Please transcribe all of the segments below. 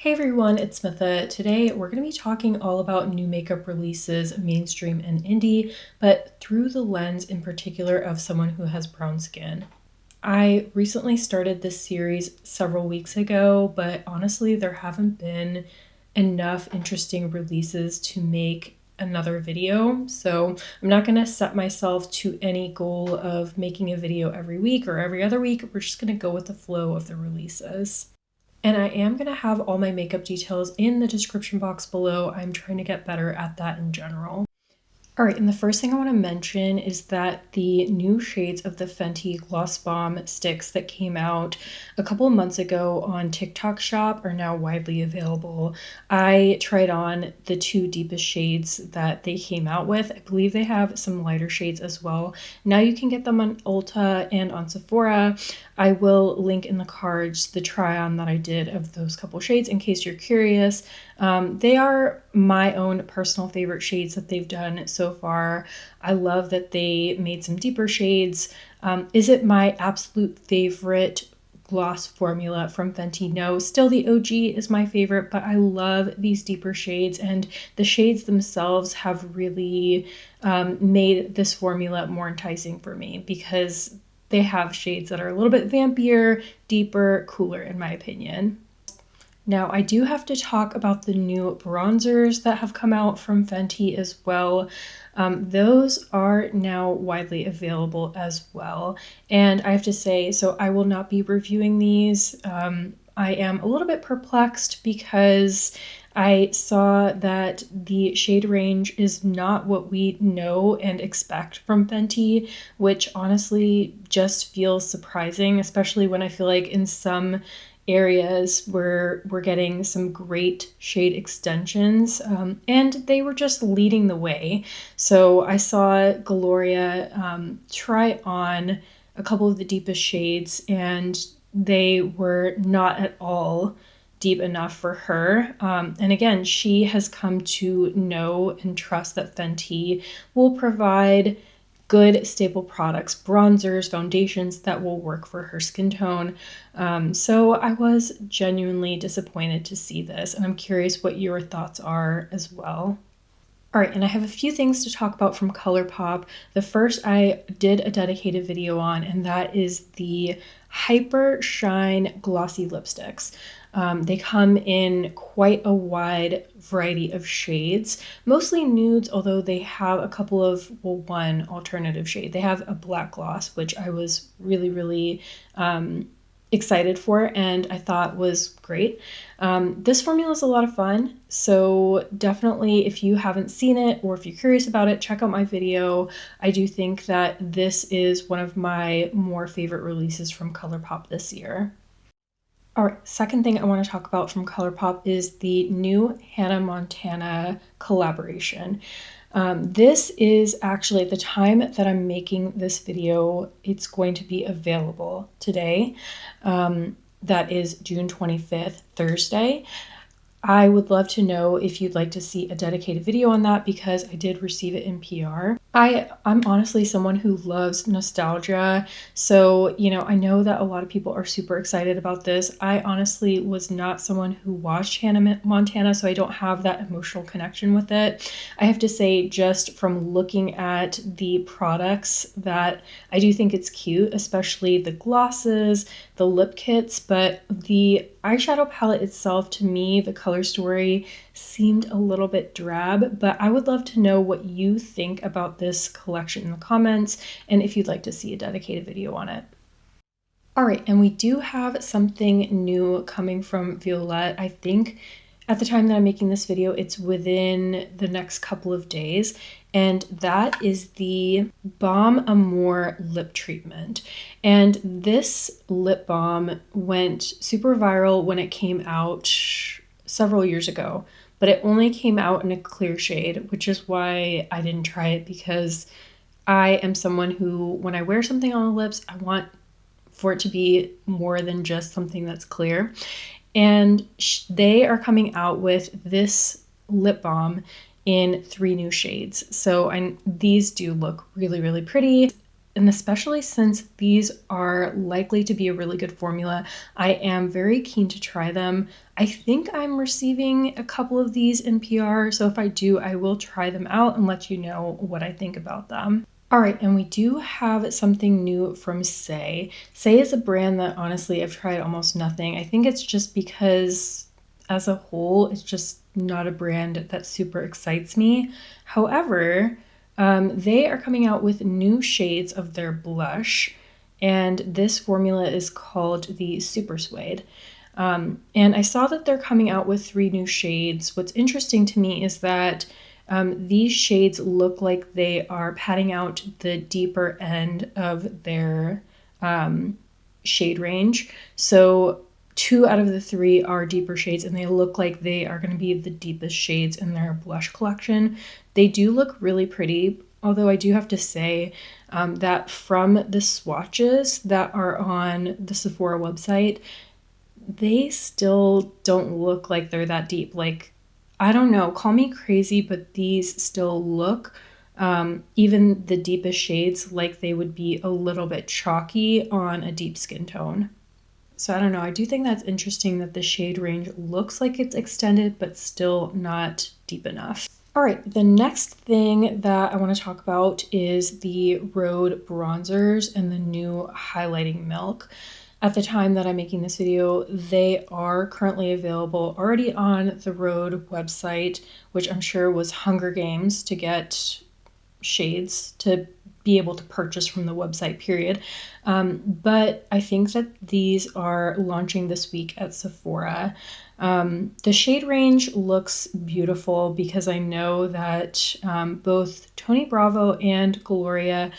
Hey everyone, it's Smitha. Today we're going to be talking all about new makeup releases, mainstream and indie, but through the lens in particular of someone who has brown skin. I recently started this series several weeks ago, but honestly there haven't been enough interesting releases to make another video. So I'm not going to set myself to any goal of making a video every week or every other week. We're just going to go with the flow of the releases. And I am going to have all my makeup details in the description box below. I'm trying to get better at that in general. All right, and the first thing I want to mention is that the new shades of the Fenty Gloss Bomb sticks that came out a couple of months ago on TikTok Shop are now widely available. I tried on the two deepest shades that they came out with. I believe they have some lighter shades as well. Now you can get them on Ulta and on Sephora. I will link in the cards the try-on that I did of those couple shades in case you're curious. They are my own personal favorite shades that they've done so far. I love that they made some deeper shades. Is it my absolute favorite gloss formula from Fenty? No, still the OG is my favorite, but I love these deeper shades, and the shades themselves have really made this formula more enticing for me because they have shades that are a little bit vampier, deeper, cooler in my opinion. Now, I do have to talk about the new bronzers that have come out from Fenty as well. Those are now widely available as well. And I have to say, so I will not be reviewing these. I am a little bit perplexed because I saw that the shade range is not what we know and expect from Fenty, which honestly just feels surprising, especially when I feel like in some areas where we're getting some great shade extensions, and they were just leading the way. So I saw Gloria try on a couple of the deepest shades, and they were not at all deep enough for her. And again, she has come to know and trust that Fenty will provide good staple products, bronzers, foundations that will work for her skin tone. So I was genuinely disappointed to see this, and I'm curious what your thoughts are as well. All right, and I have a few things to talk about from ColourPop. The first I did a dedicated video on, and that is the Hyper Shine Glossy Lipsticks. They come in quite a wide variety of shades, mostly nudes, although they have a couple of, well, one alternative shade. They have a black gloss, which I was really excited for and I thought was great. This formula is a lot of fun, so definitely if you haven't seen it or if you're curious about it, check out my video. I do think that this is one of my more favorite releases from ColourPop this year. All right, second thing I want to talk about from ColourPop is the new Hannah Montana collaboration. This is actually, at the time that I'm making this video, it's going to be available today. That is June 25th, Thursday. I would love to know if you'd like to see a dedicated video on that because I did receive it in PR. I'm honestly someone who loves nostalgia, so I know that a lot of people are super excited about this. I honestly was not someone who watched Hannah Montana, so I don't have that emotional connection with it. I have to say, just from looking at the products, that I do think it's cute, especially the glosses, the lip kits, but the eyeshadow palette itself, to me, the color story seemed a little bit drab, but I would love to know what you think about this collection in the comments and if you'd like to see a dedicated video on it. All right, and we do have something new coming from Violette. I think at the time that I'm making this video, it's within the next couple of days, and that is the Balm Amour lip treatment. And this lip balm went super viral when it came out several years ago, but it only came out in a clear shade, which is why I didn't try it, because I am someone who, when I wear something on the lips, I want for it to be more than just something that's clear. And they are coming out with this lip balm in 3 new shades. So these do look really pretty. And especially since these are likely to be a really good formula, I am very keen to try them. I think I'm receiving a couple of these in PR, so if I do, I will try them out and let you know what I think about them. All right, and we do have something new from Say. Say is a brand that honestly I've tried almost nothing. I think it's just because as a whole, it's just not a brand that super excites me. However, they are coming out with new shades of their blush, and this formula is called the Super Suede. And I saw that they're coming out with 3 new shades. What's interesting to me is that these shades look like they are patting out the deeper end of their shade range. So 2 out of the 3 are deeper shades, and they look like they are going to be the deepest shades in their blush collection. They do look really pretty, although I do have to say that from the swatches that are on the Sephora website, they still don't look like they're that deep. Like, I don't know, call me crazy, but these still look, even the deepest shades, like they would be a little bit chalky on a deep skin tone. So I don't know, I do think that's interesting that the shade range looks like it's extended, but still not deep enough. All right, the next thing that I want to talk about is the Rhode bronzers and the new highlighting milk. At the time that I'm making this video, they are currently available already on the Rhode website, which I'm sure was Hunger Games to get shades to be able to purchase from the website, period. But I think that these are launching this week at Sephora. The shade range looks beautiful because I know that both Tony Bravo and Gloria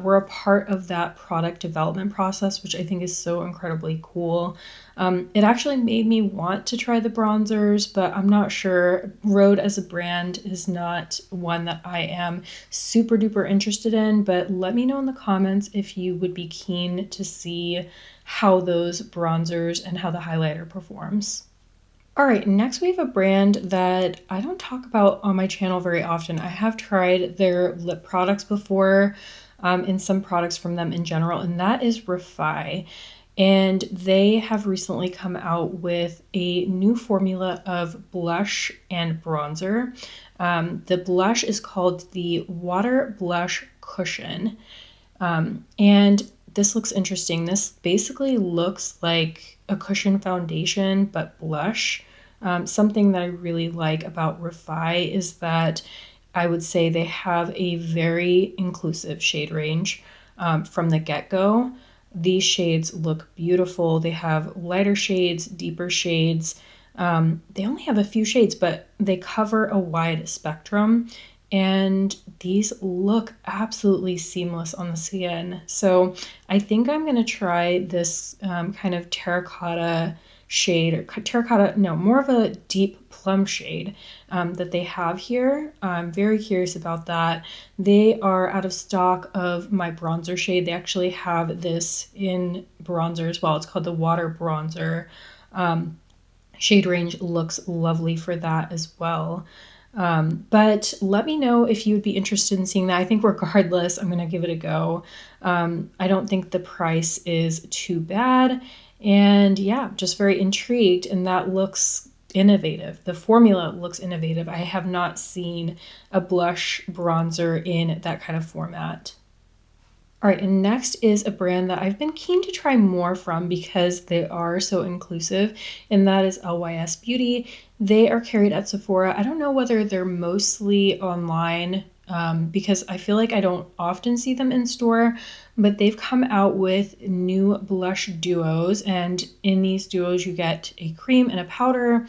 were a part of that product development process, which I think is so incredibly cool. It actually made me want to try the bronzers, but I'm not sure. Rhode as a brand is not one that I am super duper interested in, but let me know in the comments if you would be keen to see how those bronzers and how the highlighter performs. All right, next we have a brand that I don't talk about on my channel very often. I have tried their lip products before, and some products from them in general, and that is r.e.m. And they have recently come out with a new formula of blush and bronzer. The blush is called the Water Blush Cushion. And this looks interesting. This basically looks like a cushion foundation, but blush. Something that I really like about r.e.m. is that I would say they have a very inclusive shade range from the get-go. These shades look beautiful. They have lighter shades, deeper shades. They only have a few shades, but they cover a wide spectrum. And these look absolutely seamless on the skin. So I think I'm going to try this kind of terracotta shade, or terracotta, no, more of a deep plum shade that they have here. I'm very curious about that. They are out of stock of my bronzer shade. They actually have this in bronzer as well. It's called the Water Bronzer. Shade range looks lovely for that as well. But let me know if you would be interested in seeing that. I think regardless, I'm going to give it a go. I don't think the price is too bad. And yeah, just very intrigued. And that looks innovative. The formula looks innovative. I have not seen a blush bronzer in that kind of format. All right, and next is a brand that I've been keen to try more from because they are so inclusive, and that is LYS Beauty. They are carried at Sephora. I don't know whether they're mostly online because I feel like I don't often see them in store, but they've come out with new blush duos, and in these duos you get a cream and a powder,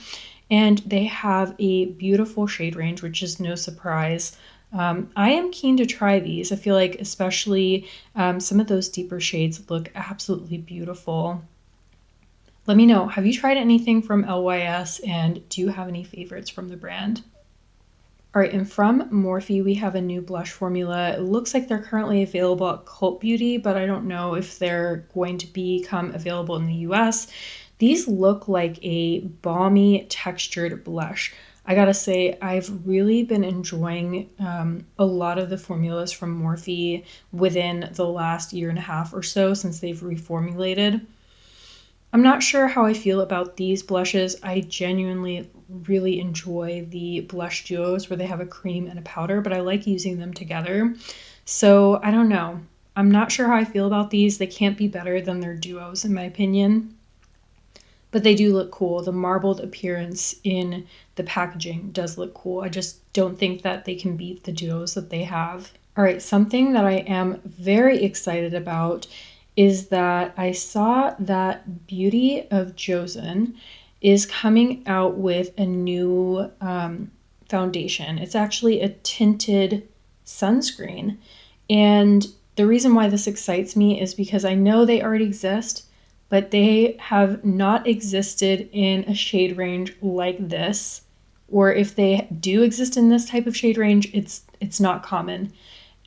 and they have a beautiful shade range, which is no surprise. I am keen to try these. I feel like especially some of those deeper shades look absolutely beautiful. Let me know, have you tried anything from LYS, and do you have any favorites from the brand? All right, and from Morphe, we have a new blush formula. It looks like they're currently available at Cult Beauty, but I don't know if they're going to become available in the US. These look like a balmy textured blush. I gotta say, I've really been enjoying a lot of the formulas from Morphe within the last year and a half or so since they've reformulated. I'm not sure how I feel about these blushes. I genuinely really enjoy the blush duos where they have a cream and a powder, but I like using them together. So I don't know. I'm not sure how I feel about these. They can't be better than their duos in my opinion, but they do look cool. The marbled appearance in the packaging does look cool. I just don't think that they can beat the duos that they have. All right, something that I am very excited about is that I saw that Beauty of Joseon is coming out with a new foundation. It's actually a tinted sunscreen. And the reason why this excites me is because I know they already exist, but they have not existed in a shade range like this. Or if they do exist in this type of shade range, it's not common.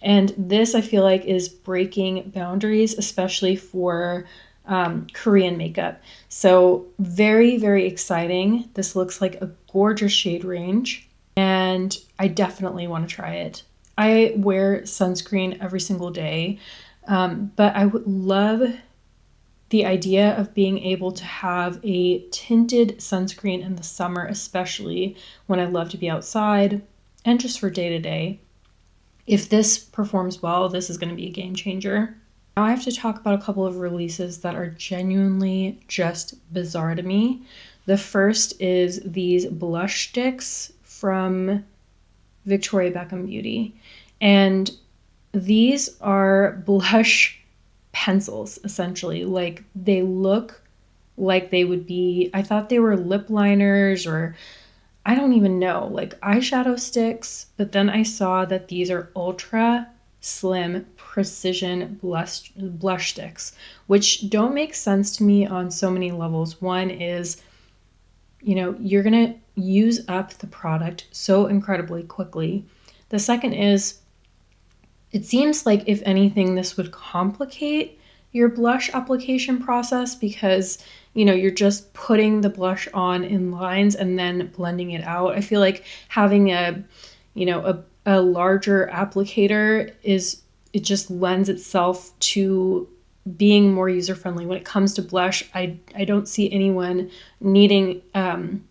And this, I feel like, is breaking boundaries, especially for Korean makeup. So very, very exciting. This looks like a gorgeous shade range, and I definitely want to try it. I wear sunscreen every single day, but I would love the idea of being able to have a tinted sunscreen in the summer, especially when I love to be outside and just for day to day. If this performs well, this is going to be a game changer. Now I have to talk about a couple of releases that are genuinely just bizarre to me. The first is these blush sticks from Victoria Beckham Beauty. And these are blush pencils, essentially. Like, they look like they would be, I thought they were lip liners or I don't even know, like eyeshadow sticks, but then I saw that these are ultra slim precision blush sticks, which don't make sense to me on so many levels. One is, you're gonna use up the product so incredibly quickly. The second is, it seems like if anything, this would complicate your blush application process because you're just putting the blush on in lines and then blending it out. I feel like having a larger applicator it just lends itself to being more user friendly. When it comes to blush, I don't see anyone needing an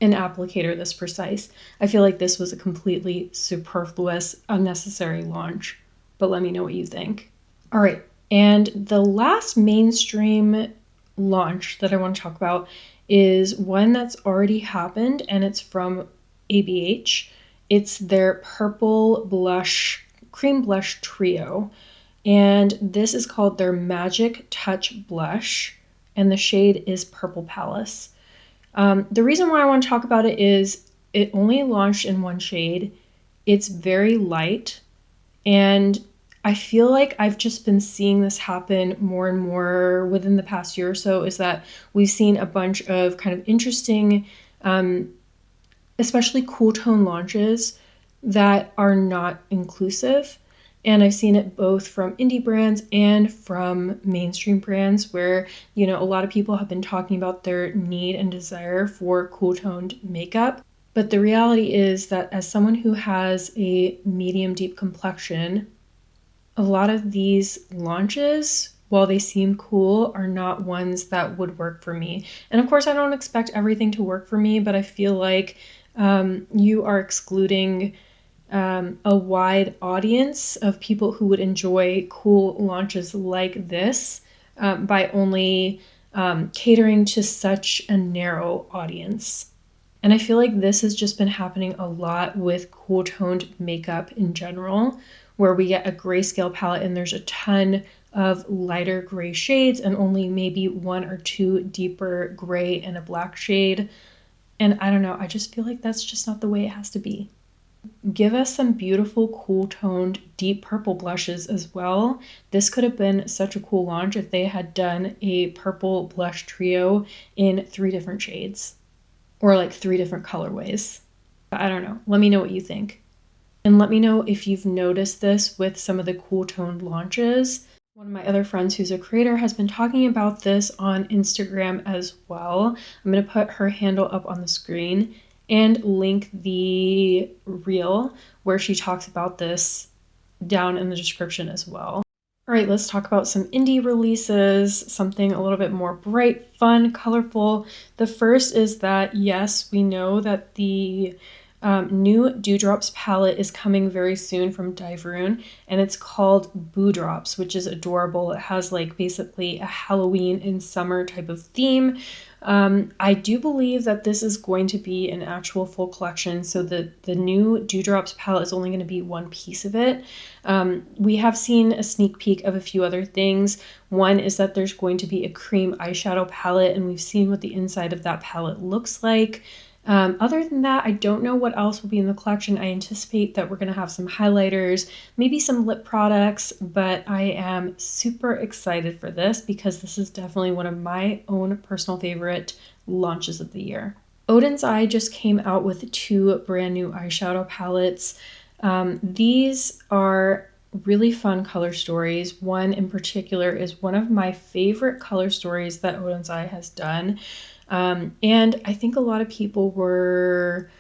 applicator this precise. I feel like this was a completely superfluous, unnecessary launch, but let me know what you think. All right, and the last mainstream launch that I want to talk about is one that's already happened, and it's from ABH. It's their purple blush, cream blush trio, and this is called their Magic Touch Blush, and the shade is Purple Palace. The reason why I want to talk about it is it only launched in one shade. It's very light, and I feel like I've just been seeing this happen more and more within the past year or so, is that we've seen a bunch of kind of interesting, especially cool tone launches that are not inclusive. And I've seen it both from indie brands and from mainstream brands where, a lot of people have been talking about their need and desire for cool toned makeup. But the reality is that as someone who has a medium deep complexion, a lot of these launches, while they seem cool, are not ones that would work for me. And of course, I don't expect everything to work for me, but I feel like you are excluding a wide audience of people who would enjoy cool launches like this by only catering to such a narrow audience. And I feel like this has just been happening a lot with cool toned makeup in general, where we get a grayscale palette and there's a ton of lighter gray shades and only maybe one or two deeper gray and a black shade. And I don't know, I just feel like that's just not the way it has to be. Give us some beautiful, cool toned, deep purple blushes as well. This could have been such a cool launch if they had done a purple blush trio in 3 different shades or like 3 different colorways. I don't know. Let me know what you think. And let me know if you've noticed this with some of the cool toned launches. One of my other friends who's a creator has been talking about this on Instagram as well. I'm going to put her handle up on the screen and link the reel where she talks about this down in the description as well. All right, let's talk about some indie releases, something a little bit more bright, fun, colorful. The first is that, yes, we know that the new Dewdrops palette is coming very soon from Dieverune, and it's called Boodrops, which is adorable. It has like basically a Halloween and summer type of theme. I do believe that this is going to be an actual full collection, so the new Dewdrops palette is only going to be one piece of it. We have seen a sneak peek of a few other things. One is that there's going to be a cream eyeshadow palette, and we've seen what the inside of that palette looks like. Other than that, I don't know what else will be in the collection. I anticipate that we're going to have some highlighters, maybe some lip products, but I am super excited for this because this is definitely one of my own personal favorite launches of the year. Oden's Eye just came out with 2 brand new eyeshadow palettes. These are really fun color stories. One in particular is one of my favorite color stories that Oden's Eye has done. And I think a lot of people were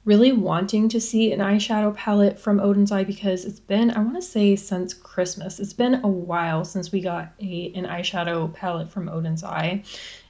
really wanting to see an eyeshadow palette from Oden's Eye because it's been, I want to say, since Christmas. It's been a while since we got an eyeshadow palette from Oden's Eye,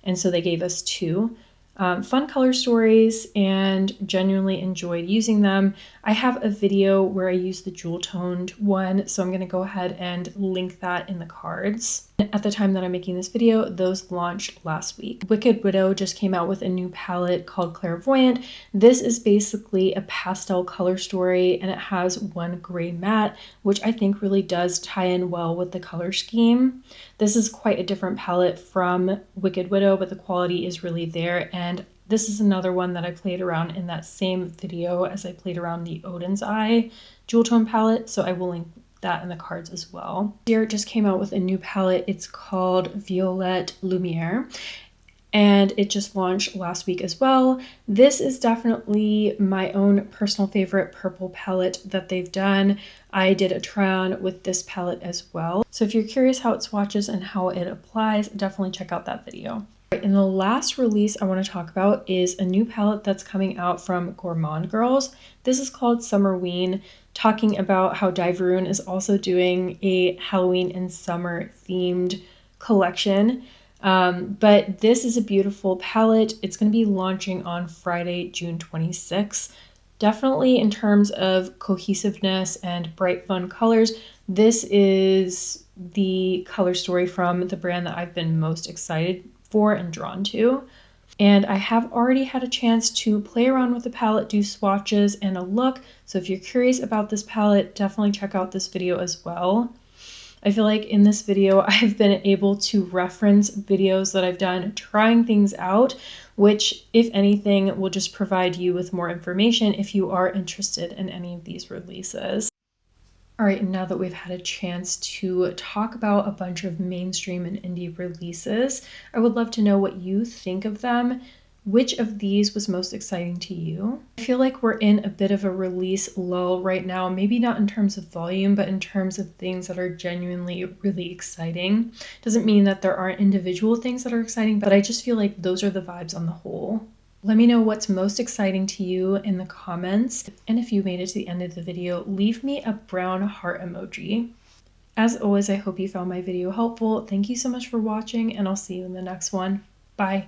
and so they gave us 2. Fun color stories, and genuinely enjoyed using them. I have a video where I use the jewel toned one, so I'm going to go ahead and link that in the cards. At the time that I'm making this video, those launched last week. Wicked Widow just came out with a new palette called Clairvoyant. This is basically a pastel color story, and it has one gray matte, which I think really does tie in well with the color scheme. This is quite a different palette from Wicked Widow, but the quality is really there, and this is another one that I played around in that same video as I played around the Oden's Eye jewel tone palette, so I will link that in the cards as well. Viseart just came out with a new palette. It's called Violette Lumiere, and it just launched last week as well. This is definitely my own personal favorite purple palette that they've done. I did a try on with this palette as well. So if you're curious how it swatches and how it applies, definitely check out that video. And the last release I want to talk about is a new palette that's coming out from Gourmande Girls. This is called Summerween, talking about how Dieverune is also doing a Halloween and summer themed collection. But this is a beautiful palette. It's going to be launching on Friday, June 26th. Definitely in terms of cohesiveness and bright, fun colors, this is the color story from the brand that I've been most excited for and drawn to. And I have already had a chance to play around with the palette, do swatches and a look. So if you're curious about this palette, definitely check out this video as well. I feel like in this video, I've been able to reference videos that I've done trying things out, which, if anything, will just provide you with more information if you are interested in any of these releases. All right, now that we've had a chance to talk about a bunch of mainstream and indie releases, I would love to know what you think of them. Which of these was most exciting to you? I feel like we're in a bit of a release lull right now, maybe not in terms of volume, but in terms of things that are genuinely really exciting. Doesn't mean that there aren't individual things that are exciting, but I just feel like those are the vibes on the whole. Let me know what's most exciting to you in the comments. And if you made it to the end of the video, leave me a brown heart emoji. As always, I hope you found my video helpful. Thank you so much for watching, and I'll see you in the next one. Bye.